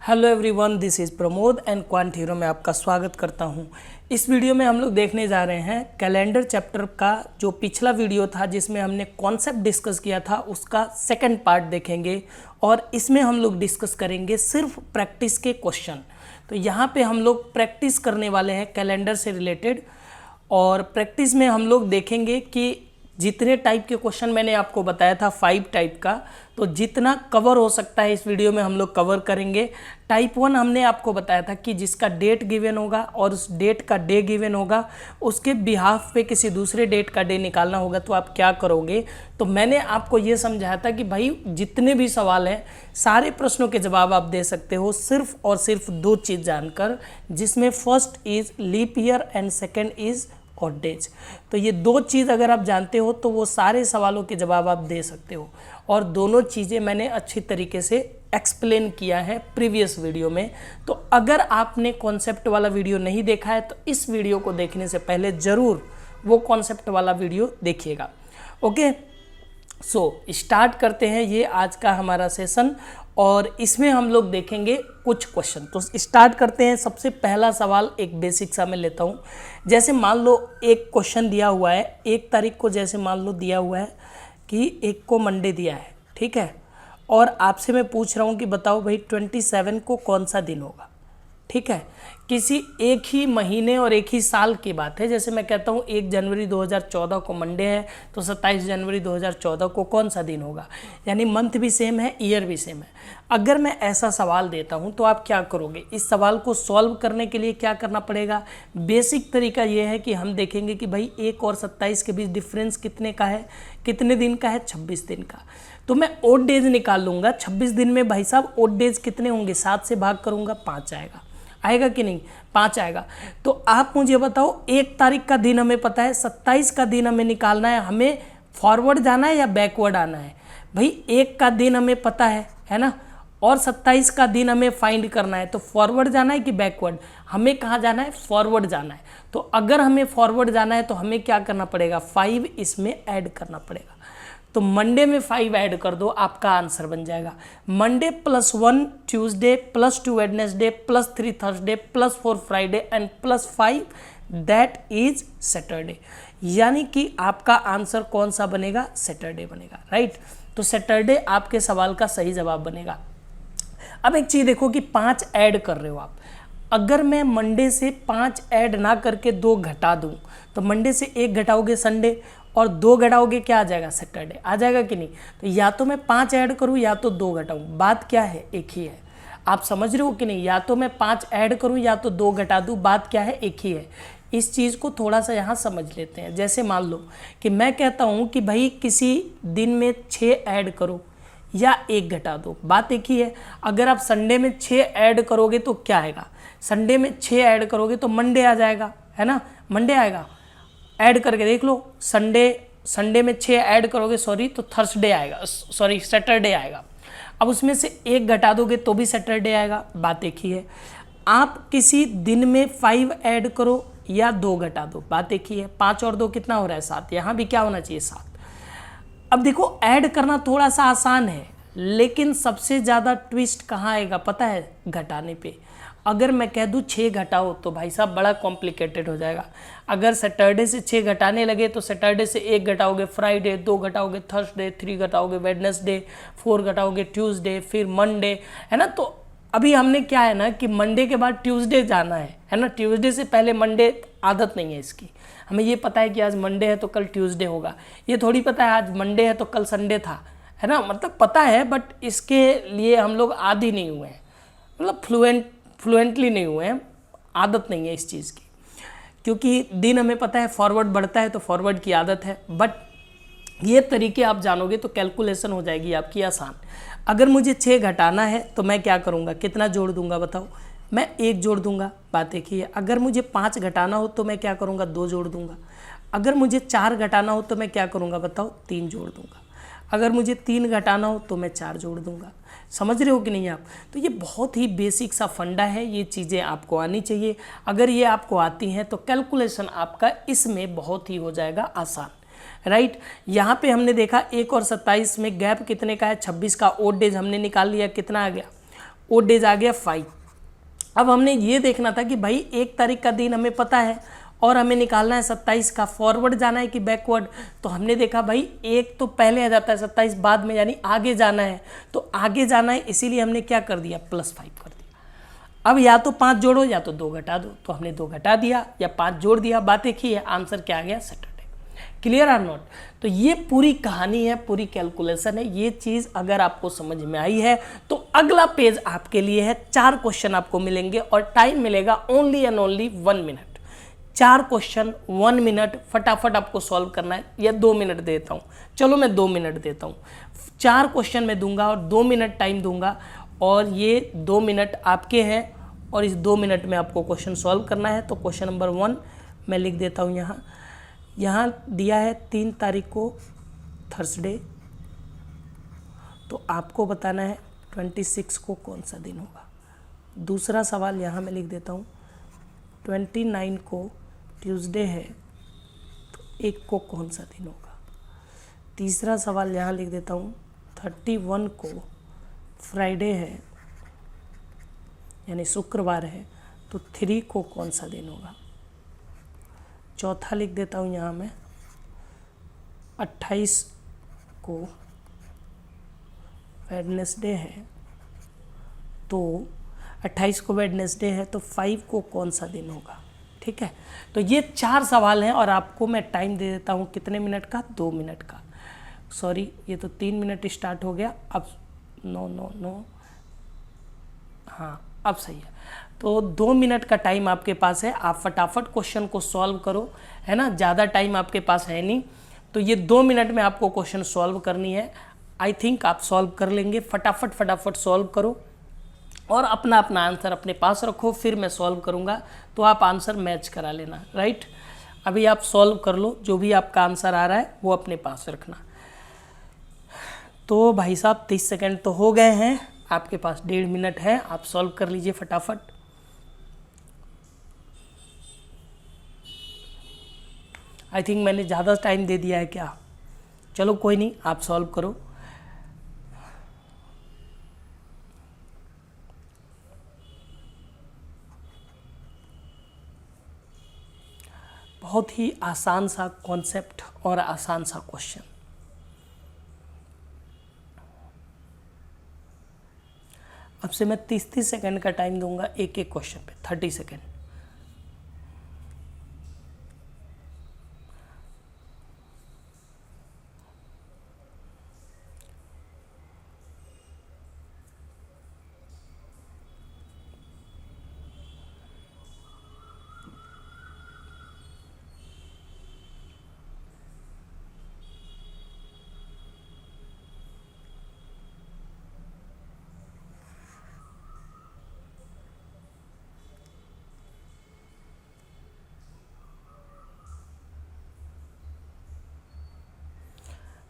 Hello everyone, this is Pramod and quant hero में आपका स्वागत करता हूं। इस वीडियो में हम लोग देखने जा रहे हैं कैलेंडर चैप्टर का जो पिछला वीडियो था जिसमें हमने कॉन्सेप्ट डिस्कस किया था उसका सेकंड पार्ट देखेंगे और इसमें हम लोग डिस्कस करेंगे सिर्फ प्रैक्टिस के क्वेश्चन। तो यहाँ पे हम लोग प्रैक्टिस करने वाले हैं कैलेंडर से रिलेटेड और प्रैक्टिस में हम लोग देखेंगे कि जितने टाइप के क्वेश्चन मैंने आपको बताया था 5 टाइप का, तो जितना कवर हो सकता है इस वीडियो में हम लोग कवर करेंगे। टाइप 1 हमने आपको बताया था कि जिसका डेट गिवन होगा और उस डेट का डे गिवन होगा, उसके बिहाफ पे किसी दूसरे डेट का डे निकालना होगा तो आप क्या करोगे। तो मैंने आपको ये समझाया था कि भाई जितने भी सवाल हैं सारे प्रश्नों के जवाब आप दे सकते हो सिर्फ और सिर्फ 2 चीज़ जानकर, जिसमें first is leap year and second is odd days. तो ये 2 चीज़ अगर आप जानते हो तो वो सारे सवालों के जवाब आप दे सकते हो और दोनों चीज़ें मैंने अच्छी तरीके से एक्सप्लेन किया है प्रीवियस वीडियो में। तो अगर आपने कॉन्सेप्ट वाला वीडियो नहीं देखा है तो इस वीडियो को देखने से पहले ज़रूर वो कॉन्सेप्ट वाला वीडियो देखिएगा। ओके, सो स्टार्ट करते हैं ये आज का हमारा सेशन और इसमें हम लोग देखेंगे कुछ क्वेश्चन। तो स्टार्ट करते हैं। सबसे पहला सवाल एक बेसिक सा मैं लेता हूँ। जैसे मान लो एक क्वेश्चन दिया हुआ है 1 तारीख को, जैसे मान लो दिया हुआ है कि 1 को मंडे दिया है, ठीक है, और आपसे मैं पूछ रहा हूँ कि बताओ भाई 27 को कौन सा दिन होगा, ठीक है। किसी एक ही महीने और एक ही साल की बात है। जैसे मैं कहता हूँ 1 जनवरी 2014 को मंडे है तो 27 जनवरी 2014 को कौन सा दिन होगा, यानी मंथ भी सेम है, ईयर भी सेम है। अगर मैं ऐसा सवाल देता हूँ तो आप क्या करोगे। इस सवाल को सॉल्व करने के लिए क्या करना पड़ेगा। बेसिक तरीका ये है कि हम देखेंगे कि भाई 1 और 27 के बीच डिफरेंस कितने का है, कितने दिन का है, 26 दिन का। तो मैं ओड डेज निकाल लूँगा। 26 दिन में भाई साहब ओड डेज कितने होंगे, 7 से भाग करूँगा 5 आएगा। आएगा कि नहीं, 5 आएगा। तो आप मुझे बताओ 1 तारीख का दिन हमें पता है, 27 का दिन हमें निकालना है, हमें फॉरवर्ड जाना है या बैकवर्ड आना है। भाई 1 का दिन हमें पता है ना, और 27 का दिन हमें फाइंड करना है। तो फॉरवर्ड जाना है कि बैकवर्ड, हमें कहाँ जाना है, फॉरवर्ड जाना है। तो अगर हमें फॉरवर्ड जाना है तो हमें क्या करना पड़ेगा, 5 इसमें ऐड करना पड़ेगा। तो मंडे में 5 ऐड कर दो, आपका आंसर बन जाएगा Monday +1 Tuesday +2 Wednesday +3 Thursday +4 Friday and +5 that is Saturday. यानी कि आपका आंसर कौन सा बनेगा, सैटरडे बनेगा, राइट। तो सैटरडे आपके सवाल का सही जवाब बनेगा। अब एक चीज़ देखो कि 5 ऐड कर रहे हो आप। अगर मैं मंडे से 5 ऐड ना करके 2 घटा दूं तो मंडे से 1 घटाओगे संडे और 2 घटाओगे क्या आ जाएगा, सैटरडे आ जाएगा कि नहीं। तो या तो मैं 5 ऐड करूं या तो 2 घटाऊं, बात क्या है, एक ही है। आप समझ रहे हो कि नहीं, या तो मैं 5 ऐड करूं या तो 2 घटा दूं, बात क्या है, एक ही है। इस चीज़ को थोड़ा सा यहाँ समझ लेते हैं। जैसे मान लो कि मैं कहता हूँ कि भाई किसी दिन में 6 ऐड करो या 1 घटा दो, बात एक ही है। अगर आप संडे में 6 ऐड करोगे तो क्या आएगा, संडे में 6 ऐड करोगे तो मंडे आ जाएगा, है ना, मंडे आएगा। ऐड करके देख लो, संडे में 6 ऐड करोगे तो थर्सडे आएगा, सैटरडे आएगा। अब उसमें से 1 घटा दोगे तो भी सैटरडे आएगा, बात एक ही है। आप किसी दिन में 5 ऐड करो या 2 घटा दो, बात एक ही है। 5 और 2 कितना हो रहा है, 7। यहाँ भी क्या होना चाहिए, 7। अब देखो ऐड करना थोड़ा सा आसान है, लेकिन सबसे ज़्यादा ट्विस्ट कहाँ आएगा पता है, घटाने पे। अगर मैं कह दूँ 6 घटाओ तो भाई साहब बड़ा कॉम्प्लिकेटेड हो जाएगा। अगर सैटरडे से 6 घटाने लगे तो सैटरडे से 1 घटाओगे फ्राइडे, 2 घटाओगे थर्सडे, 3 घटाओगे वेडनेसडे, 4 घटाओगे ट्यूसडे, फिर मंडे, है ना। तो अभी हमने क्या है ना कि मंडे के बाद ट्यूसडे जाना है ना। ट्यूसडे से पहले मंडे आदत नहीं है इसकी। हमें ये पता है कि आज मंडे है तो कल ट्यूसडे होगा, ये थोड़ी पता है आज मंडे है तो कल संडे था, है ना। मतलब पता है बट इसके लिए हम लोग आदी नहीं हुए हैं, मतलब फ्लुएंटली नहीं हुए हैं, आदत नहीं है इस चीज़ की। क्योंकि दिन हमें पता है फॉरवर्ड बढ़ता है तो फॉरवर्ड की आदत है, बट ये तरीके आप जानोगे तो कैलकुलेशन हो जाएगी आपकी आसान। अगर मुझे 6 घटाना है तो मैं क्या करूँगा, कितना जोड़ दूंगा बताओ, मैं 1 जोड़ दूंगा, बात एक ही है। अगर मुझे 5 घटाना हो तो मैं क्या करूँगा, 2 जोड़ दूंगा। अगर मुझे 4 घटाना हो तो मैं क्या करूँगा बताओ, 3 जोड़ दूंगा। अगर मुझे 3 घटाना हो तो मैं 4 जोड़ दूंगा। समझ रहे हो कि नहीं आप। तो ये बहुत ही बेसिक सा फंडा है, ये चीज़ें आपको आनी चाहिए। अगर ये आपको आती हैं तो कैलकुलेशन आपका इसमें बहुत ही हो जाएगा आसान, राइट। यहाँ पे हमने देखा 1 और 27 में गैप कितने का है, 26 का। ओड डेज हमने निकाल लिया, कितना आ गया, ओड डेज आ गया 5। अब हमने ये देखना था कि भाई 1 तारीख का दिन हमें पता है और हमें निकालना है 27 का, फॉरवर्ड जाना है कि बैकवर्ड। तो हमने देखा भाई 1 तो पहले आ जाता है, 27 बाद में, यानी आगे जाना है। तो आगे जाना है, इसीलिए हमने क्या कर दिया, +5 कर दिया। अब या तो 5 जोड़ो या तो 2 घटा दो, तो हमने 2 घटा दिया या 5 जोड़ दिया, बात एक ही है। आंसर क्या आ गया, सैटरडे। Clear or not? तो ये पूरी कहानी है, पूरी कैलकुलेशन है। ये चीज़ अगर आपको समझ में आई है तो अगला पेज आपके लिए है। 4 क्वेश्चन आपको मिलेंगे और टाइम मिलेगा only and only 1 minute. 4 question 1 minute, फटाफट आपको सॉल्व करना है। या 2 मिनट देता हूँ, चलो मैं 2 मिनट देता हूँ। 4 क्वेश्चन मैं दूंगा और 2 मिनट टाइम दूंगा, और ये 2 मिनट आपके हैं और इस 2 मिनट में आपको क्वेश्चन सॉल्व करना है। तो क्वेश्चन नंबर 1 मैं लिख देता हूँ यहाँ दिया है 3 तारीख को थर्सडे, तो आपको बताना है 26 को कौन सा दिन होगा। दूसरा सवाल यहाँ मैं लिख देता हूँ 29 को ट्यूसडे है, तो 1 को कौन सा दिन होगा। तीसरा सवाल यहाँ लिख देता हूँ 31 को फ्राइडे है, यानी शुक्रवार है, तो 3 को कौन सा दिन होगा। चौथा लिख देता हूँ यहाँ मैं 28 को वेडनेसडे है, तो 28 को वेडनेसडे है तो 5 को कौन सा दिन होगा। ठीक है, तो ये 4 सवाल हैं और आपको मैं टाइम दे देता हूँ कितने मिनट का, 2 मिनट का। सॉरी, ये तो 3 मिनट स्टार्ट हो गया। अब नो, हाँ अब सही है। तो 2 मिनट का टाइम आपके पास है, आप फटाफट क्वेश्चन को सॉल्व करो, है ना। ज़्यादा टाइम आपके पास है नहीं, तो ये 2 मिनट में आपको क्वेश्चन सॉल्व करनी है। आई थिंक आप सॉल्व कर लेंगे। फटाफट सॉल्व करो और अपना अपना आंसर अपने पास रखो, फिर मैं सॉल्व करूँगा तो आप आंसर मैच करा लेना, राइट। अभी आप सॉल्व कर लो, जो भी आपका आंसर आ रहा है वो अपने पास रखना। तो भाई साहब 30 सेकेंड तो हो गए हैं, आपके पास 1.5 मिनट है, आप सॉल्व कर लीजिए फटाफट। आई थिंक मैंने ज़्यादा टाइम दे दिया है क्या, चलो कोई नहीं, आप सॉल्व करो। बहुत ही आसान सा कॉन्सेप्ट और आसान सा क्वेश्चन। अब से मैं 30 सेकेंड का टाइम दूंगा एक एक क्वेश्चन पे, 30 सेकेंड।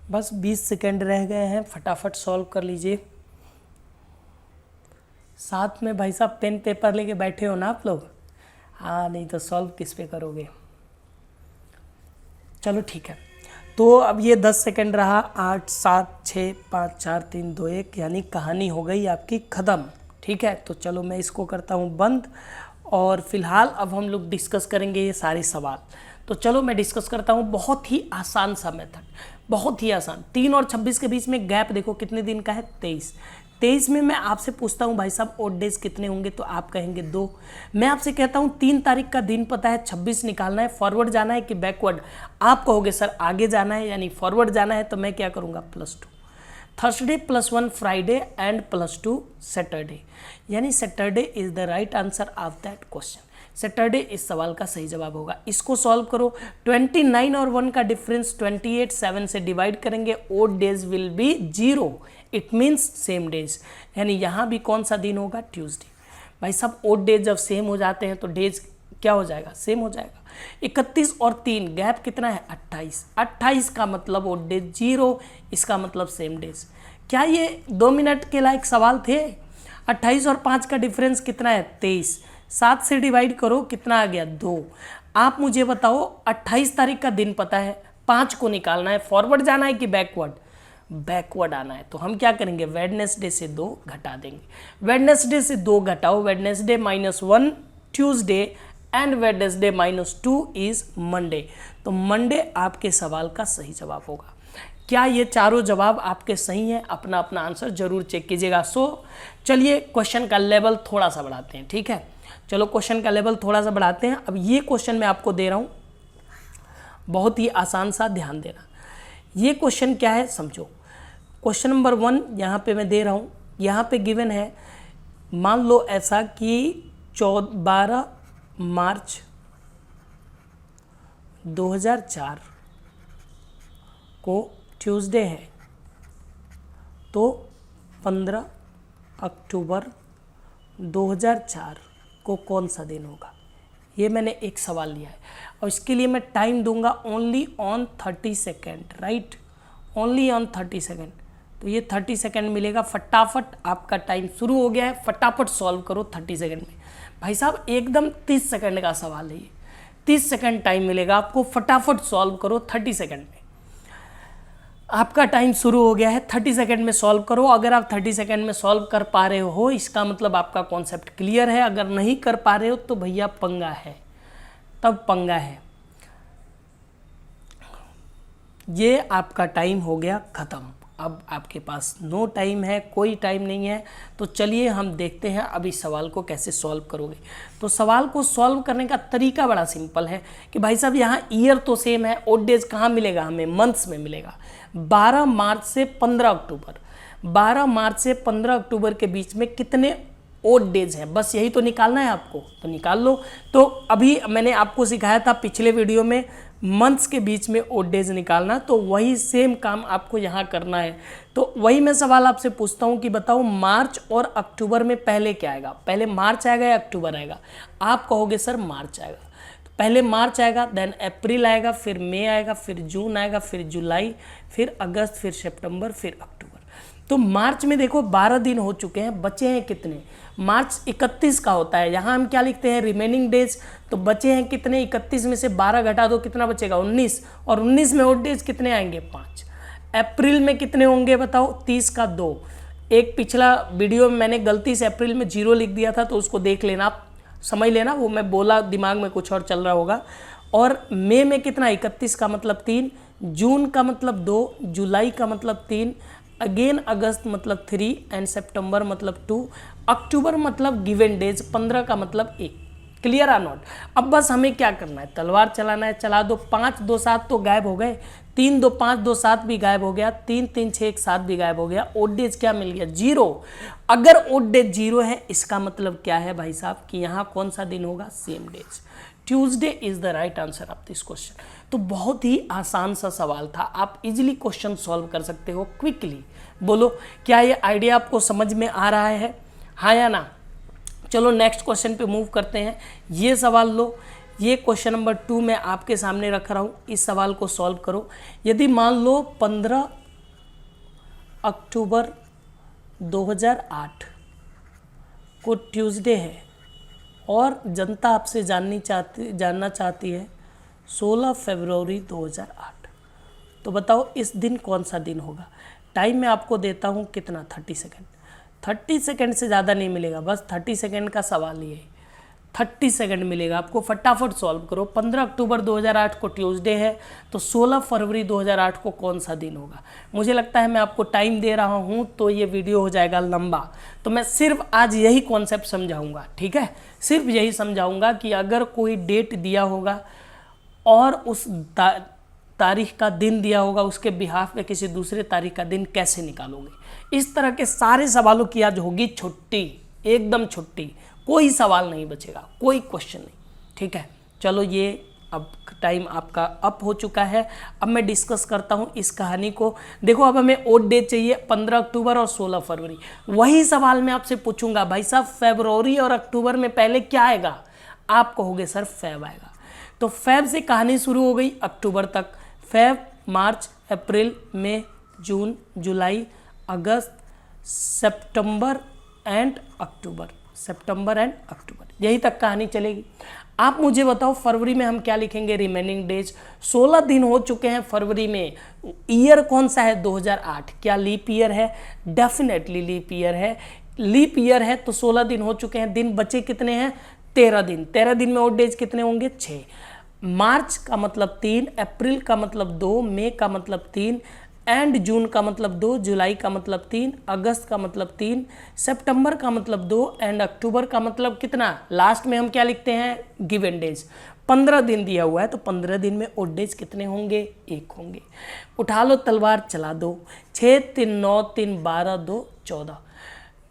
बस 20 सेकेंड रह गए हैं, फटाफट सॉल्व कर लीजिए। साथ में भाई साहब पेन पेपर लेके बैठे हो ना आप लोग, हाँ, नहीं तो सॉल्व किस पे करोगे। चलो ठीक है, तो अब ये 10 सेकेंड रहा। 8 7 6 5 4 3 2 1, यानी कहानी हो गई आपकी ख़त्म। ठीक है, तो चलो मैं इसको करता हूँ बंद, और फिलहाल अब हम लोग डिस्कस करेंगे ये सारे सवाल। तो चलो मैं डिस्कस करता हूँ। बहुत ही आसान सा मेथड, बहुत ही आसान। 3 और 26 के बीच में गैप देखो कितने दिन का है, 23। 23 में मैं आपसे पूछता हूँ भाई साहब ओड डेज कितने होंगे, तो आप कहेंगे 2। मैं आपसे कहता हूँ 3 तारीख का दिन पता है, 26 निकालना है, फॉरवर्ड जाना है कि बैकवर्ड। आप कहोगे सर आगे जाना है यानी फॉरवर्ड जाना है, तो मैं क्या करूँगा +2। थर्सडे +1 फ्राइडे एंड +2 सैटरडे, यानी Saturday is the right answer of that question. Saturday इस सवाल का सही जवाब होगा। इसको सॉल्व करो। 29 और 1 का डिफरेंस 28, 7 से डिवाइड करेंगे, odd days will be 0, it means same days, यानी यहाँ भी कौन सा दिन होगा, ट्यूसडे। भाई साहब ओड डेज जब सेम हो जाते हैं तो डेज क्या हो जाएगा, सेम हो जाएगा। 31 और 3 गैप कितना है, 28। 28 का मतलब ओड डेज 0, इसका मतलब सेम डेज। क्या ये 2 मिनट के लायक सवाल थे। 28 और 5 का डिफरेंस कितना है, 23। 7 से डिवाइड करो, कितना आ गया, 2। आप मुझे बताओ 28 तारीख का दिन पता है, 5 को निकालना है, फॉरवर्ड जाना है कि बैकवर्ड। बैकवर्ड आना है। तो हम क्या करेंगे, वेडनेसडे से 2 घटा देंगे। वेडनेसडे से 2 घटाओ, Wednesday -1 Tuesday and Wednesday -2 is Monday. तो मंडे आपके सवाल का सही जवाब होगा। क्या ये चारों जवाब आपके सही हैं? अपना अपना आंसर जरूर चेक कीजिएगा। चलिए क्वेश्चन का लेवल थोड़ा सा बढ़ाते हैं, ठीक है। चलो क्वेश्चन का लेवल थोड़ा सा बढ़ाते हैं। अब ये क्वेश्चन मैं आपको दे रहा हूँ, बहुत ही आसान सा, ध्यान देना। ये क्वेश्चन क्या है समझो। क्वेश्चन नंबर 1 यहाँ पे मैं दे रहा हूँ, यहाँ पे गिवन है, मान लो ऐसा कि 12 मार्च 2004 को ट्यूसडे है, तो 15 अक्टूबर 2004 को कौन सा दिन होगा। ये मैंने एक सवाल लिया है और इसके लिए मैं टाइम दूंगा only on 30 second, right, only on 30 second. तो ये 30 सेकेंड मिलेगा, फटाफट आपका टाइम शुरू हो गया है, फटाफट सॉल्व करो 30 सेकेंड में। भाई साहब एकदम 30 सेकेंड का सवाल है ये, 30 सेकेंड टाइम मिलेगा आपको, फटाफट सॉल्व करो 30 सेकेंड में। आपका टाइम शुरू हो गया है, 30 सेकेंड में सॉल्व करो। अगर आप 30 सेकेंड में सॉल्व कर पा रहे हो, इसका मतलब आपका कॉन्सेप्ट क्लियर है। अगर नहीं कर पा रहे हो तो भैया पंगा है, तब पंगा है। ये आपका टाइम हो गया ख़त्म। अब आपके पास नो टाइम है, कोई टाइम नहीं है। तो चलिए हम देखते हैं अब इस सवाल को कैसे सॉल्व करोगे। तो सवाल को सॉल्व करने का तरीका बड़ा सिंपल है कि भाई साहब यहाँ ईयर तो सेम है, ओड डेज कहाँ मिलेगा हमें, मंथ्स में मिलेगा। 12 मार्च से 15 अक्टूबर, 12 मार्च से 15 अक्टूबर के बीच में कितने ओड डेज हैं, बस यही तो निकालना है आपको, तो निकाल लो। तो अभी मैंने आपको सिखाया था पिछले वीडियो में मंथ्स के बीच में ओड डेज निकालना, तो वही सेम काम आपको यहाँ करना है। तो वही मैं सवाल आपसे पूछता हूँ कि बताओ मार्च और अक्टूबर में पहले क्या आएगा, पहले मार्च आएगा या अक्टूबर आएगा। आप कहोगे सर मार्च आएगा, तो पहले मार्च आएगा, देन अप्रैल आएगा, फिर मई आएगा, फिर जून आएगा, फिर जुलाई, फिर अगस्त, फिर सितंबर, फिर अक्टूबर। तो मार्च में देखो 12 दिन हो चुके हैं, बचे हैं कितने, मार्च 31 का होता है, यहाँ हम क्या लिखते हैं रिमेनिंग डेज। तो बचे हैं कितने, 31 में से 12 घटा दो, कितना बचेगा 19, और 19 में ओड डेज कितने आएंगे 5। अप्रैल में कितने होंगे बताओ, 30 का 2। एक पिछला वीडियो में मैंने गलती से अप्रैल में 0 लिख दिया था, तो उसको देख लेना, आप समझ लेना, वो मैं बोला दिमाग में कुछ और चल रहा होगा। और मई में कितना, 31 का मतलब 3, जून का मतलब 2, जुलाई का मतलब 3, अगेन अगस्त मतलब 3 एंड सितंबर मतलब 2, अक्टूबर मतलब गिवन डेज 15 का मतलब 1। Clear or not. अब बस हमें क्या करना है, तलवार चलाना है, चला दो। 5 2 7 तो गायब हो गए, 3 2 5 2 7 भी गायब हो गया, 3 3 6 1 7 भी गायब हो गया। ओड डेज क्या मिल गया, 0। अगर ओड डेज 0 है, इसका मतलब क्या है भाई साहब कि यहाँ कौन सा दिन होगा, same days. Tuesday is the right answer of this question. तो बहुत ही आसान सा सवाल था, आप इजीली क्वेश्चन सॉल्व कर सकते हो क्विकली। बोलो क्या ये आइडिया आपको समझ में आ रहा है, हाँ या ना। चलो नेक्स्ट क्वेश्चन पे मूव करते हैं। ये सवाल लो, ये क्वेश्चन नंबर 2 मैं आपके सामने रख रहा हूँ, इस सवाल को सॉल्व करो। यदि मान लो 15 अक्टूबर 2008 को ट्यूसडे है और जनता आपसे जानना चाहती है 16 फरवरी 2008, तो बताओ इस दिन कौन सा दिन होगा। टाइम मैं आपको देता हूँ कितना, 30 सेकेंड। 30 सेकेंड से ज़्यादा नहीं मिलेगा, बस 30 सेकेंड का सवाल ही है, 30 सेकेंड मिलेगा आपको, फटाफट सॉल्व करो। 15 अक्टूबर 2008 को ट्यूसडे है, तो 16 फरवरी 2008 को कौन सा दिन होगा। मुझे लगता है मैं आपको टाइम दे रहा हूँ तो ये वीडियो हो जाएगा लंबा, तो मैं सिर्फ आज यही कॉन्सेप्ट समझाऊंगा, ठीक है, सिर्फ यही समझाऊंगा कि अगर कोई डेट दिया होगा और उस तारीख का दिन दिया होगा, उसके बिहाफ में किसी दूसरे तारीख का दिन कैसे निकालोगे। इस तरह के सारे सवालों की आज होगी छुट्टी, एकदम छुट्टी, कोई सवाल नहीं बचेगा, कोई क्वेश्चन नहीं, ठीक है। चलो ये अब टाइम आपका अप हो चुका है। अब मैं डिस्कस करता हूँ इस कहानी को। देखो अब हमें ओड डे चाहिए 15 अक्टूबर और 16 फरवरी। वही सवाल मैं आपसे पूछूंगा, भाई साहब फरवरी और अक्टूबर में पहले क्या आएगा, आप कहोगे सर फेब आएगा। तो फेब से कहानी शुरू हो गई अक्टूबर तक, फेब, मार्च, अप्रैल, मई, जून, जुलाई, अगस्त, सितंबर एंड अक्टूबर। सितंबर एंड अक्टूबर, यही तक कहानी चलेगी। आप मुझे बताओ फरवरी में हम क्या लिखेंगे, रिमेनिंग डेज। 16 दिन हो चुके हैं फरवरी में। ईयर कौन सा है, 2008। क्या लीप ईयर है, डेफिनेटली लीप ईयर है। लीप ईयर है तो 16 दिन हो चुके हैं। दिन बचे कितने हैं, 13 दिन। 13 दिन में और डेज कितने होंगे, 6। मार्च का मतलब 3, अप्रैल का मतलब 2, मई का मतलब 3, एंड जून का मतलब 2, जुलाई का मतलब 3, अगस्त का मतलब 3, सितंबर का मतलब 2, एंड अक्टूबर का मतलब कितना। लास्ट में हम क्या लिखते हैं, गिवन डेज। 15 दिन दिया हुआ है तो 15 दिन में ओड डेज कितने होंगे, 1 होंगे। उठा लो तलवार चला दो। 6 3 9 3 12 2 14,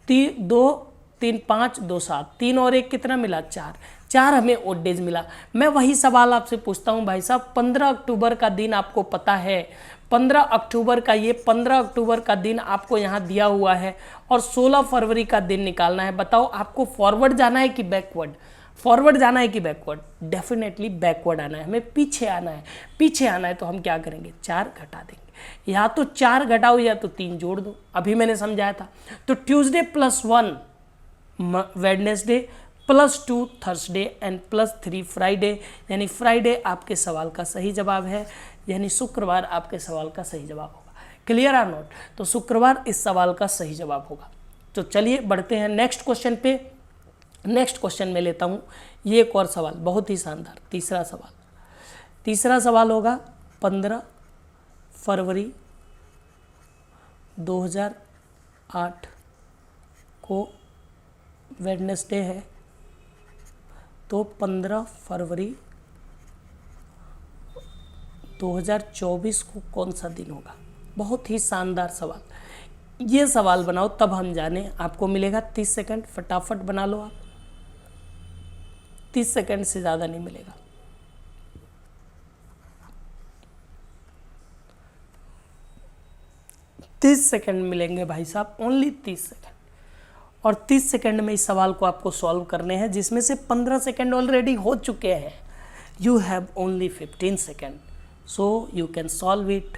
2 3 5 2 7, 3 और 1 कितना मिला, 4 हमें ओड डेज मिला। मैं वही सवाल आपसे पूछता हूँ भाई साहब, 15 अक्टूबर का दिन आपको पता है, 15 अक्टूबर का, ये 15 अक्टूबर का दिन आपको यहाँ दिया हुआ है और 16 फरवरी का दिन निकालना है। बताओ आपको फॉरवर्ड जाना है कि बैकवर्ड, फॉरवर्ड जाना है कि बैकवर्ड, डेफिनेटली बैकवर्ड आना है, हमें पीछे आना है। पीछे आना है तो हम क्या करेंगे, 4 घटा देंगे, या तो 4 घटाओ या तो 3 जोड़ दो, अभी मैंने समझाया था। तो Tuesday +1 Wednesday, +2 Thursday and +3 Friday, यानी फ्राइडे आपके सवाल का सही जवाब है, यानी शुक्रवार आपके सवाल का सही जवाब होगा। क्लियर आर नॉट, तो शुक्रवार इस सवाल का सही जवाब होगा। तो चलिए बढ़ते हैं नेक्स्ट क्वेश्चन पे। नेक्स्ट क्वेश्चन में लेता हूँ ये एक और सवाल, बहुत ही शानदार। तीसरा सवाल होगा 15 फरवरी 2008 को वेडनेसडे है, तो 15 फरवरी 2024 को कौन सा दिन होगा। बहुत ही शानदार सवाल। ये सवाल बनाओ तब हम जाने। आपको मिलेगा 30 सेकंड, फटाफट बना लो आप, 30 सेकंड से ज़्यादा नहीं मिलेगा। तीस सेकंड मिलेंगे भाई साहब, ओनली 30 सेकंड। और 30 सेकंड में इस सवाल को आपको सॉल्व करने हैं, जिसमें से 15 सेकंड ऑलरेडी हो चुके हैं। You have only 15 second, so you can solve it.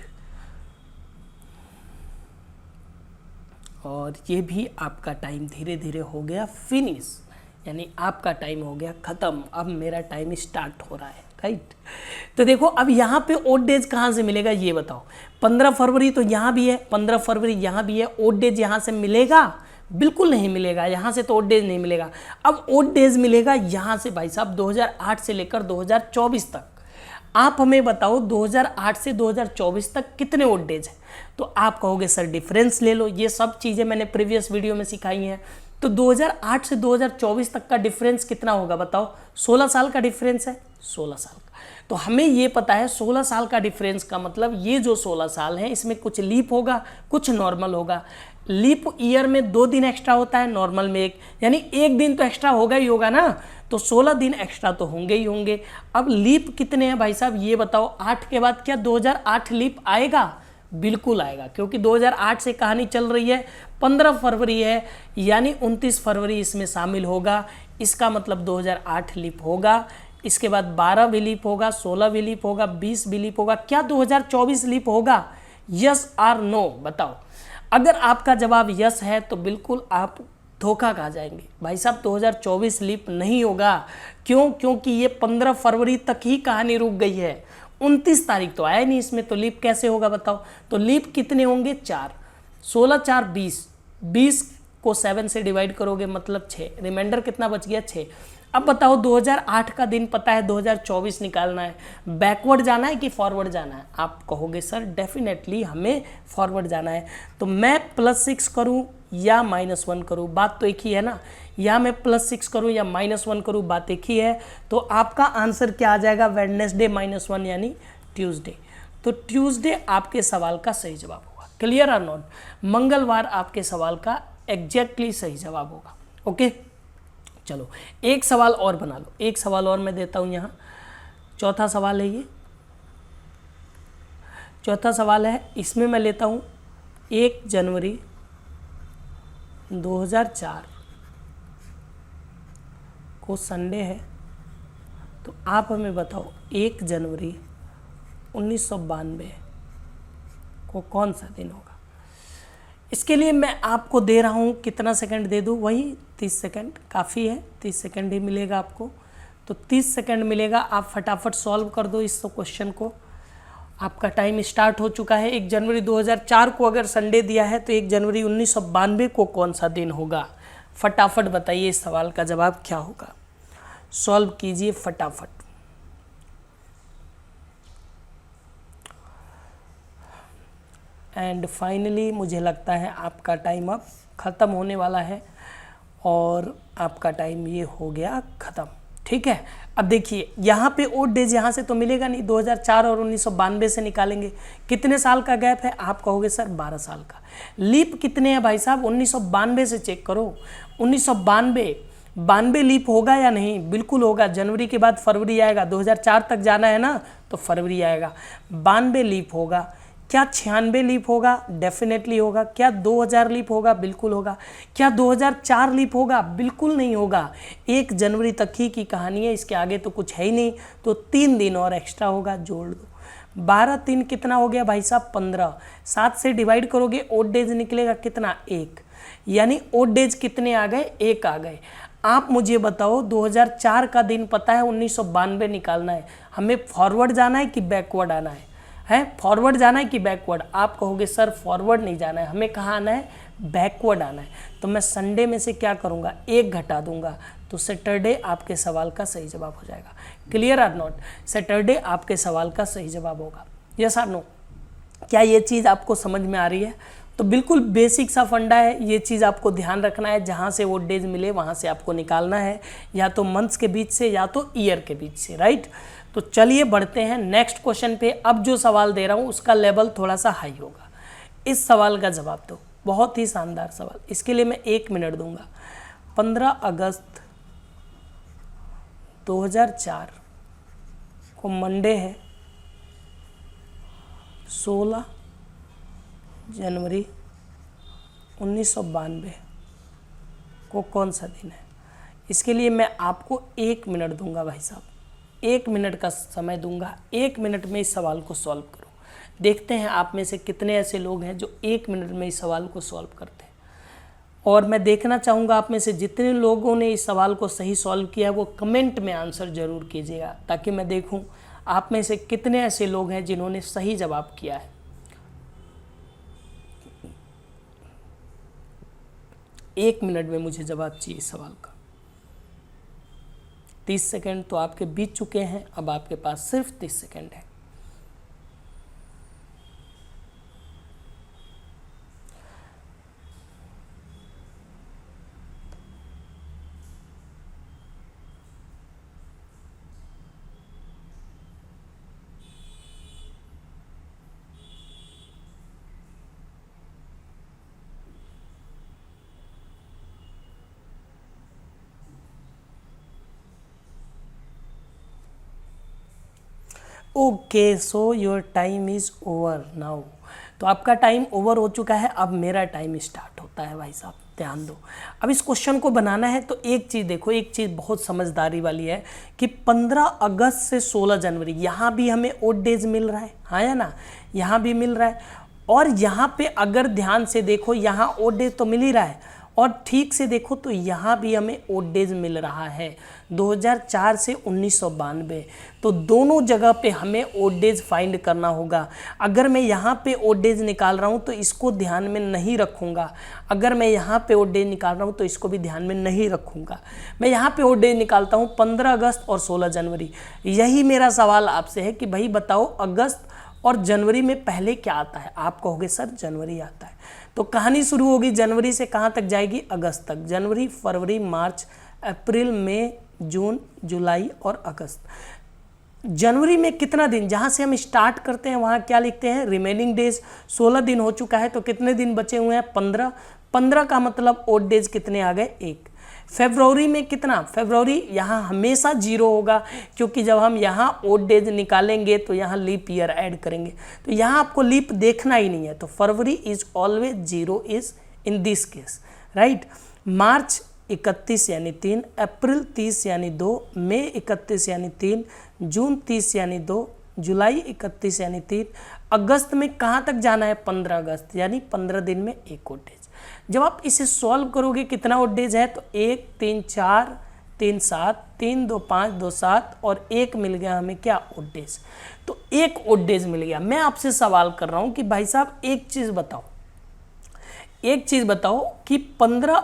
और ये भी आपका टाइम धीरे धीरे हो गया फिनिश, यानी आपका टाइम हो गया ख़त्म। अब मेरा टाइम स्टार्ट हो रहा है, राइट। तो देखो अब यहाँ पे ओड डेज कहाँ से मिलेगा ये बताओ। 15 फरवरी तो यहाँ भी है, 15 फरवरी यहाँ भी है, ओड डेज यहाँ से मिलेगा, बिल्कुल नहीं मिलेगा, यहाँ से तो ओड डेज नहीं मिलेगा। अब ओड डेज मिलेगा यहाँ से भाई साहब 2008 से लेकर 2024 तक। आप हमें बताओ 2008 से 2024 तक कितने ओड डेज हैं। तो आप कहोगे सर डिफरेंस ले लो, ये सब चीज़ें मैंने प्रीवियस वीडियो में सिखाई हैं। तो 2008 से 2024 तक का डिफरेंस कितना होगा बताओ, 16 साल का डिफरेंस है, 16 साल का। तो हमें ये पता है 16 साल का डिफरेंस का मतलब ये जो 16 साल हैं इसमें कुछ लीप होगा, कुछ नॉर्मल होगा। लीप ईयर में 2 दिन एक्स्ट्रा होता है, नॉर्मल में 1, यानी 1 दिन तो एक्स्ट्रा होगा ही होगा ना, तो 16 दिन एक्स्ट्रा तो होंगे ही होंगे। अब लीप कितने हैं भाई साहब ये बताओ। 8 के बाद क्या 2008 लीप आएगा, बिल्कुल आएगा, क्योंकि 2008 से कहानी चल रही है। 15 फरवरी है, यानी 29 फरवरी इसमें शामिल होगा, इसका मतलब 2008 लीप होगा। इसके बाद 12 भी लीप होगा, 16 भी लीप होगा, 20 भी लीप होगा। क्या 2024 लीप होगा, यस आर नो बताओ। अगर आपका जवाब यस है तो बिल्कुल आप धोखा खा जाएंगे भाई साहब, 2024 लीप नहीं होगा। क्यों, क्योंकि ये 15 फरवरी तक ही कहानी रुक गई है, 29 तारीख तो आया नहीं इसमें, तो लीप कैसे होगा बताओ। तो लीप कितने होंगे, 4, 16 4 20, 20 को 7 से डिवाइड करोगे मतलब 6, रिमाइंडर कितना बच गया, 6। अब बताओ 2008 का दिन पता है, 2024 निकालना है, बैकवर्ड जाना है कि फॉरवर्ड जाना है। आप कहोगे सर डेफिनेटली हमें फॉरवर्ड जाना है। तो मैं +6 करूं या -1 करूं, बात तो एक ही है ना। या मैं +6 करूं या -1 करूं, बात एक ही है। तो आपका आंसर क्या आ जाएगा, वेडनेसडे -1 यानी ट्यूसडे। तो ट्यूसडे आपके सवाल का सही जवाब होगा। क्लियर आर नॉट, मंगलवार आपके सवाल का एग्जैक्टली सही जवाब होगा। ओके चलो एक सवाल और बना लो, एक सवाल और मैं देता हूं यहाँ। चौथा सवाल है ये, चौथा सवाल है, इसमें मैं लेता हूं 1 जनवरी 2004 को संडे है। तो आप हमें बताओ 1 जनवरी 1992 को कौन सा दिन होगा। इसके लिए मैं आपको दे रहा हूँ, कितना सेकंड दे दूँ, वही 30 सेकंड काफ़ी है, 30 सेकंड ही मिलेगा आपको। तो 30 सेकंड मिलेगा, आप फटाफट सॉल्व कर दो इस क्वेश्चन को। आपका टाइम स्टार्ट हो चुका है। 1 जनवरी 2004 को अगर संडे दिया है तो 1 जनवरी 1992 को कौन सा दिन होगा? फटाफट बताइए, इस सवाल का जवाब क्या होगा? सॉल्व कीजिए फटाफट। एंड फाइनली मुझे लगता है आपका टाइम अब ख़त्म होने वाला है और आपका टाइम ये हो गया ख़त्म। ठीक है, अब देखिए यहाँ पे ओड डेज यहाँ से तो मिलेगा नहीं, 2004 और 1992 से निकालेंगे। कितने साल का गैप है? आप कहोगे सर 12 साल का। लीप कितने हैं भाई साहब? 1992 से चेक करो। 1992 लीप होगा या नहीं? बिल्कुल होगा। जनवरी के बाद फरवरी आएगा, 2004 तक जाना है ना तो फरवरी आएगा। 92 लीप होगा। क्या 96 लीप होगा? डेफिनेटली होगा। क्या 2000 लीप होगा? बिल्कुल होगा। क्या 2004 लीप होगा? बिल्कुल नहीं होगा। 1 जनवरी तक ही की कहानी है, इसके आगे तो कुछ है ही नहीं। तो 3 दिन और एक्स्ट्रा होगा, जोड़ दो। 12 3 कितना हो गया भाई साहब? 15। 7 से डिवाइड करोगे, ओड डेज निकलेगा कितना? 1। यानी ओड डेज कितने आ गए? 1 आ गए। आप मुझे बताओ, 2004 का दिन पता है, 1992 निकालना है। हमें फॉरवर्ड जाना है कि बैकवर्ड आना है? फॉरवर्ड जाना है कि बैकवर्ड? आप कहोगे सर फॉरवर्ड नहीं जाना है, हमें कहाँ आना है? बैकवर्ड आना है। तो मैं संडे में से क्या करूँगा? 1 घटा दूंगा, तो सैटरडे आपके सवाल का सही जवाब हो जाएगा। Clear or not? सैटरडे आपके सवाल का सही जवाब होगा। Yes or no? क्या ये चीज़ आपको समझ में आ रही है? तो बिल्कुल बेसिक सा फंडा है, ये चीज़ आपको ध्यान रखना है। जहाँ से वो डेज मिले वहाँ से आपको निकालना है, या तो मंथ्स के बीच से या तो ईयर के बीच से, राइट? तो चलिए बढ़ते हैं नेक्स्ट क्वेश्चन पे। अब जो सवाल दे रहा हूँ उसका लेवल थोड़ा सा हाई होगा। इस सवाल का जवाब दो, बहुत ही शानदार सवाल। इसके लिए मैं 1 मिनट दूंगा। 15 अगस्त 2004 को मंडे है। 16 जनवरी 1992 को कौन सा दिन है? इसके लिए मैं आपको 1 मिनट दूंगा भाई साहब, 1 मिनट का समय दूंगा। 1 मिनट में इस सवाल को सॉल्व करो। देखते हैं आप में से कितने ऐसे लोग हैं जो 1 मिनट में इस सवाल को सॉल्व करते हैं। और मैं देखना चाहूँगा आप में से जितने लोगों ने इस सवाल को सही सॉल्व किया वो कमेंट में आंसर ज़रूर कीजिएगा, ताकि मैं देखूँ आप में से कितने ऐसे लोग हैं जिन्होंने सही जवाब किया है। 1 मिनट में मुझे जवाब चाहिए इस सवाल का। 30 सेकंड तो आपके बीत चुके हैं, अब आपके पास सिर्फ 30 सेकंड है। Okay, so your time is over now. तो आपका टाइम ओवर हो चुका है, अब मेरा टाइम स्टार्ट होता है भाई साहब, ध्यान दो। अब इस क्वेश्चन को बनाना है तो एक चीज़ देखो, एक चीज़ बहुत समझदारी वाली है कि 15 अगस्त से 16 जनवरी यहाँ भी हमें ओड डेज मिल रहा है, हाँ या ना? यहाँ भी मिल रहा है। और यहाँ पे अगर ध्यान से देखो, यहाँ ओड डेज तो मिल ही रहा है, और ठीक से देखो तो यहाँ भी हमें ओड डेज मिल रहा है 2004 से 1992। तो दोनों जगह पे हमें ओड डेज फाइंड करना होगा। अगर मैं यहाँ पे ओड डेज निकाल रहा हूँ तो इसको ध्यान में नहीं रखूँगा, अगर मैं यहाँ पे ओड डेज निकाल रहा हूँ तो इसको भी ध्यान में नहीं रखूँगा। मैं यहाँ पे ओड डेज निकालता हूँ 15 अगस्त और 16 जनवरी। यही मेरा सवाल आपसे है कि भाई बताओ अगस्त और जनवरी में पहले क्या आता है? आप कहोगे सर जनवरी आता है। तो कहानी शुरू होगी जनवरी से, कहाँ तक जाएगी? अगस्त तक। जनवरी, फरवरी, मार्च, अप्रैल, मई, जून, जुलाई और अगस्त। जनवरी में कितना दिन? जहाँ से हम स्टार्ट करते हैं वहाँ क्या लिखते हैं? Remaining days. 16 दिन हो चुका है तो कितने दिन बचे हुए हैं? 15। 15 का मतलब ओड डेज कितने आ गए? 1। फरवरी में कितना? फरवरी यहाँ हमेशा 0 होगा, क्योंकि जब हम यहाँ ओड डेज निकालेंगे तो यहाँ लीप ईयर ऐड करेंगे, तो यहाँ आपको लीप देखना ही नहीं है। तो February is always 0 is in this case, right. March 31 यानी 3, अप्रैल 30 यानी 2, मई 31 यानी 3, जून 30 यानी 2, जुलाई 31 यानी 3, अगस्त में कहाँ तक जाना है, 15 अगस्त, यानी 15 दिन में एक ओड डेज। जब आप इसे सॉल्व करोगे कितना ओड डेज है, तो 1 3 4 3 7 3 2 5 2 7 और 1 मिल गया हमें क्या, ओड डेज। तो एक ओड डेज मिल गया। मैं आपसे सवाल कर रहा हूँ कि भाई साहब एक चीज़ बताओ कि 15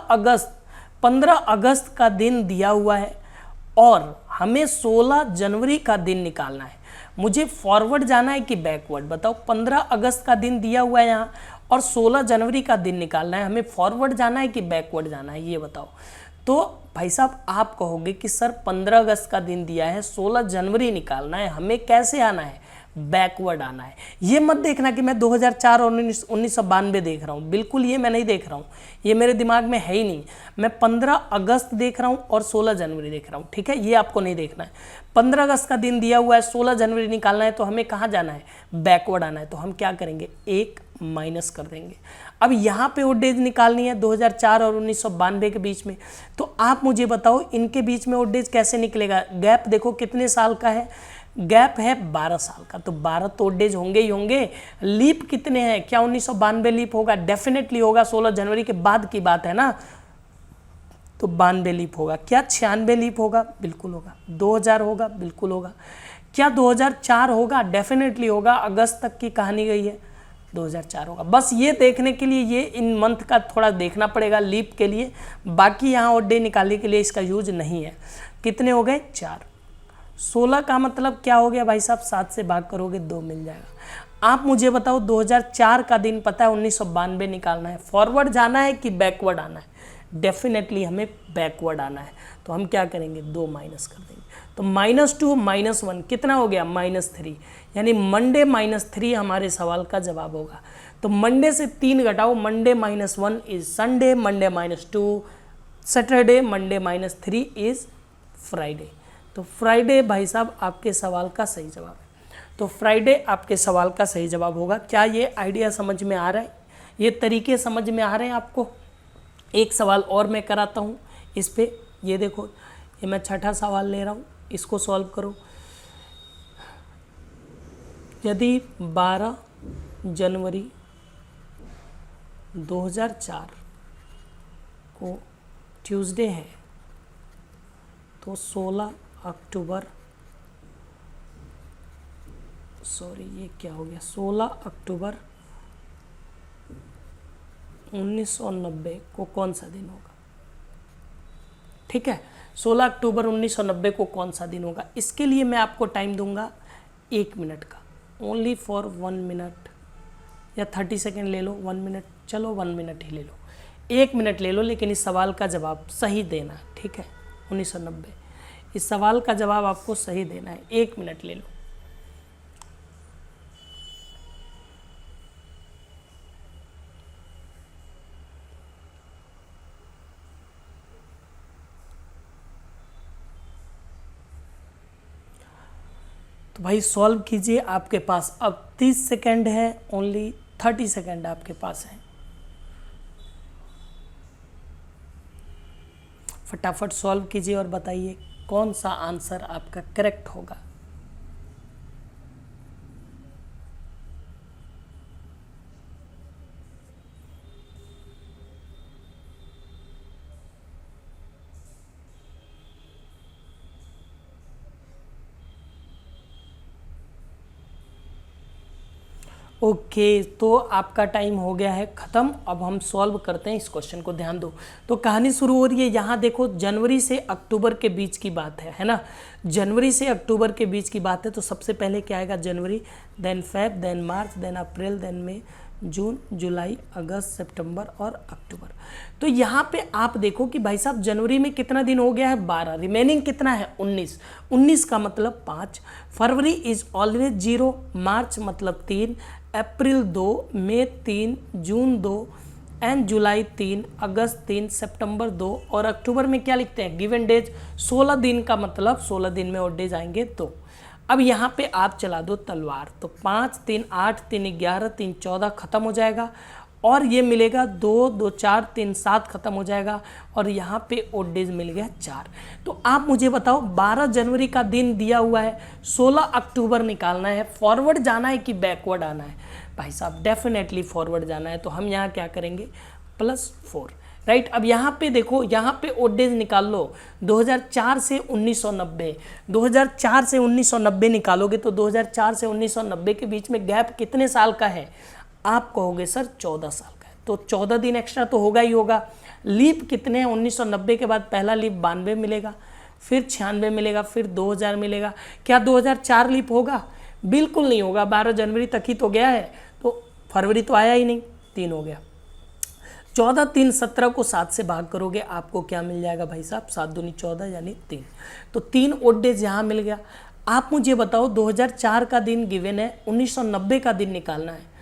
अगस्त का दिन दिया हुआ है और हमें 16 जनवरी का दिन निकालना है। मुझे फॉरवर्ड जाना है कि बैकवर्ड, बताओ। 15 अगस्त का दिन दिया हुआ है यहाँ और 16 जनवरी का दिन निकालना है। हमें फॉरवर्ड जाना है कि बैकवर्ड जाना है, ये बताओ। तो भाई साहब आप कहोगे कि सर 15 अगस्त का दिन दिया है, 16 जनवरी निकालना है, हमें कैसे आना है, बैकवर्ड आना है। ये मत देखना कि मैं 2004 और 1992 देख रहा हूँ, बिल्कुल ये मैं नहीं देख रहा हूँ, ये मेरे दिमाग में है ही नहीं। मैं 15 अगस्त देख रहा हूँ और 16 जनवरी देख रहा हूँ, ठीक है, ये आपको नहीं देखना है। 15 अगस्त का दिन दिया हुआ है, 16 जनवरी निकालना है, तो हमें कहाँ जाना है, बैकवर्ड आना है। तो हम क्या करेंगे, 1 माइनस कर देंगे। अब यहाँ पे ओड डेज निकालनी है 2004 और 1992 के बीच में। तो आप मुझे बताओ इनके बीच में ओड डेज कैसे निकलेगा। गैप देखो कितने साल का है, गैप है 12 साल का, तो 12 तो ओड डेज होंगे ही होंगे। लीप कितने हैं, क्या 1992 लीप होगा, डेफिनेटली होगा, 16 जनवरी के बाद की बात है ना, तो 92 लीप होगा। क्या 96 लीप होगा, बिल्कुल होगा। 2000 होगा, बिल्कुल होगा। क्या 2004 होगा, डेफिनेटली होगा, अगस्त तक की कहानी गई है, 2004 होगा। बस ये देखने के लिए ये इन मंथ का थोड़ा देखना पड़ेगा लीप के लिए, बाकी यहाँ ओड डे निकालने के लिए इसका यूज नहीं है। कितने हो गए, 4। 16 का मतलब क्या हो गया भाई साहब, 7 से भाग करोगे 2 मिल जाएगा। आप मुझे बताओ 2004 का दिन पता है, 1992 निकालना है, फॉरवर्ड जाना है कि बैकवर्ड आना है, डेफिनेटली हमें बैकवर्ड आना है। तो हम क्या करेंगे, 2 माइनस कर देंगे। तो -2 -1 कितना हो गया, -3, यानी मंडे -3 हमारे सवाल का जवाब होगा। तो मंडे से 3 घटाओ, Monday -1 is Sunday, Monday -2 Saturday, Monday -3 is Friday. तो फ्राइडे भाई साहब आपके सवाल का सही जवाब है। तो फ्राइडे आपके सवाल का सही जवाब होगा। क्या ये आइडिया समझ में आ रहा है, ये तरीके समझ में आ रहे हैं आपको। एक सवाल और मैं कराता हूँ इस पे, ये देखो, ये मैं छठा सवाल ले रहा हूँ, इसको सॉल्व करो। यदि 12 जनवरी 2004 को ट्यूसडे है तो 16 अक्टूबर, सॉरी ये क्या हो गया, 16 अक्टूबर 1990 को कौन सा दिन होगा। ठीक है, 16 अक्टूबर 1990 को कौन सा दिन होगा। इसके लिए मैं आपको टाइम दूंगा 1 मिनट का, ओनली फॉर 1 मिनट, या 30 सेकेंड ले लो, 1 मिनट, चलो 1 मिनट ही ले लो, 1 मिनट ले लो, लेकिन इस सवाल का जवाब सही देना। ठीक है, 1990, इस सवाल का जवाब आपको सही देना है, 1 मिनट ले लो। तो भाई सॉल्व कीजिए, आपके पास अब 30 सेकेंड है, ओनली 30 सेकेंड आपके पास है। फटाफट सॉल्व कीजिए और बताइए कौन सा आंसर आपका करेक्ट होगा। ओके, तो आपका टाइम हो गया है ख़त्म। अब हम सॉल्व करते हैं इस क्वेश्चन को, ध्यान दो। तो कहानी शुरू हो रही है, यहाँ देखो जनवरी से अक्टूबर के बीच की बात है ना, जनवरी से अक्टूबर के बीच की बात है। तो सबसे पहले क्या आएगा, जनवरी, then Feb, then March, then April, then मई, जून, जुलाई, अगस्त, सितंबर और अक्टूबर। तो यहाँ पे आप देखो कि भाई साहब जनवरी में कितना दिन हो गया है, 12, रिमेनिंग कितना है, 19, 19 का मतलब 5, फरवरी इज ऑलवेज 0, मार्च मतलब 3, अप्रैल 2, मई 3, जून 2 एंड जुलाई 3, अगस्त 3, सितंबर 2 और अक्टूबर में क्या लिखते हैं, गिवन डेज 16 दिन का मतलब 16 दिन में और डेज आएंगे 2। अब यहाँ पे आप चला दो तलवार, तो 5 3 8 3 11 3 14 खत्म हो जाएगा और ये मिलेगा 2, 2, 4, 3, 7 खत्म हो जाएगा और यहाँ पे ओड डेज मिल गया 4। तो आप मुझे बताओ 12 जनवरी का दिन दिया हुआ है, 16 अक्टूबर निकालना है, फॉरवर्ड जाना है कि बैकवर्ड आना है? भाई साहब डेफिनेटली फॉरवर्ड जाना है, तो हम यहाँ क्या करेंगे +4, राइट। अब यहाँ पे देखो, यहाँ पे ओड डेज निकाल लो 2004 से 1990, 2004 से 1990 निकालोगे तो 2004 से 1990 के बीच में गैप कितने साल का है? आप कहोगे सर 14 साल का है, तो 14 दिन एक्स्ट्रा तो होगा ही होगा। लीप कितने हैं? 1990 के बाद पहला लीप 92 मिलेगा, फिर 96 मिलेगा, फिर 2000 मिलेगा। क्या 2004 लीप होगा? बिल्कुल नहीं होगा, 12 जनवरी तक ही तो गया है, तो फरवरी तो आया ही नहीं, 3 हो गया। 14, 3, 17 को 7 से भाग करोगे, आपको क्या मिल जाएगा भाई साहब? 7 दूनी 14 यानी 3। तो 3 ओड डेज यहाँ मिल गया। आप मुझे बताओ 2004 का दिन गिवन है, 1990 का दिन निकालना है,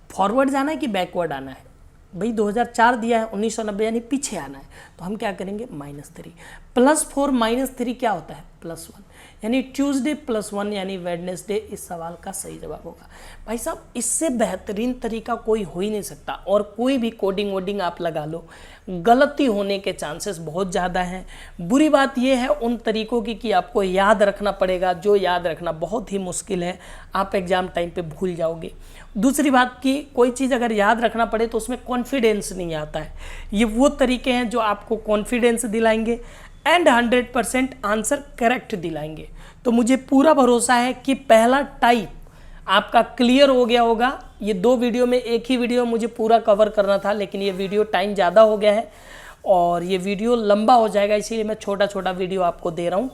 फॉरवर्ड जाना है कि बैकवर्ड आना है? भाई 2004 दिया है, 1990 यानी पीछे आना है, तो हम क्या करेंगे? -3। +4 -3 क्या होता है? +1, यानी ट्यूसडे +1 यानी वेडनेसडे इस सवाल का सही जवाब होगा। भाई साहब इससे बेहतरीन तरीका कोई हो ही नहीं सकता, और कोई भी कोडिंग वोडिंग आप लगा लो, गलती होने के चांसेस बहुत ज़्यादा हैं। बुरी बात यह है उन तरीकों की कि आपको याद रखना पड़ेगा, जो याद रखना बहुत ही मुश्किल है, आप एग्ज़ाम टाइम पे भूल जाओगे। दूसरी बात कि कोई चीज़ अगर याद रखना पड़े तो उसमें कॉन्फिडेंस नहीं आता है। ये वो तरीके हैं जो आपको कॉन्फिडेंस दिलाएंगे एंड 100% आंसर करेक्ट दिलाएंगे। तो मुझे पूरा भरोसा है कि पहला टाइप आपका क्लियर हो गया होगा। ये 2 वीडियो में एक ही वीडियो मुझे पूरा कवर करना था, लेकिन ये वीडियो टाइम ज़्यादा हो गया है और ये वीडियो लंबा हो जाएगा, इसीलिए मैं छोटा छोटा वीडियो आपको दे रहा हूँ।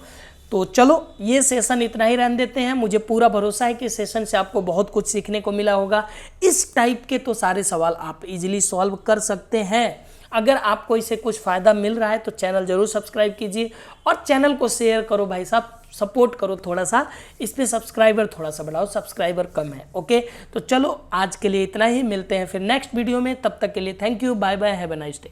तो चलो ये सेशन इतना ही रहने देते हैं। मुझे पूरा भरोसा है कि सेशन से आपको बहुत कुछ सीखने को मिला होगा। इस टाइप के तो सारे सवाल आप इजीली सॉल्व कर सकते हैं। अगर आपको इससे कुछ फ़ायदा मिल रहा है तो चैनल ज़रूर सब्सक्राइब कीजिए और चैनल को शेयर करो भाई साहब, सपोर्ट करो थोड़ा सा, इस पर सब्सक्राइबर थोड़ा सा बढ़ाओ, सब्सक्राइबर कम है। ओके, तो चलो आज के लिए इतना ही, मिलते हैं फिर नेक्स्ट वीडियो में। तब तक के लिए thank you, bye bye, have a nice day.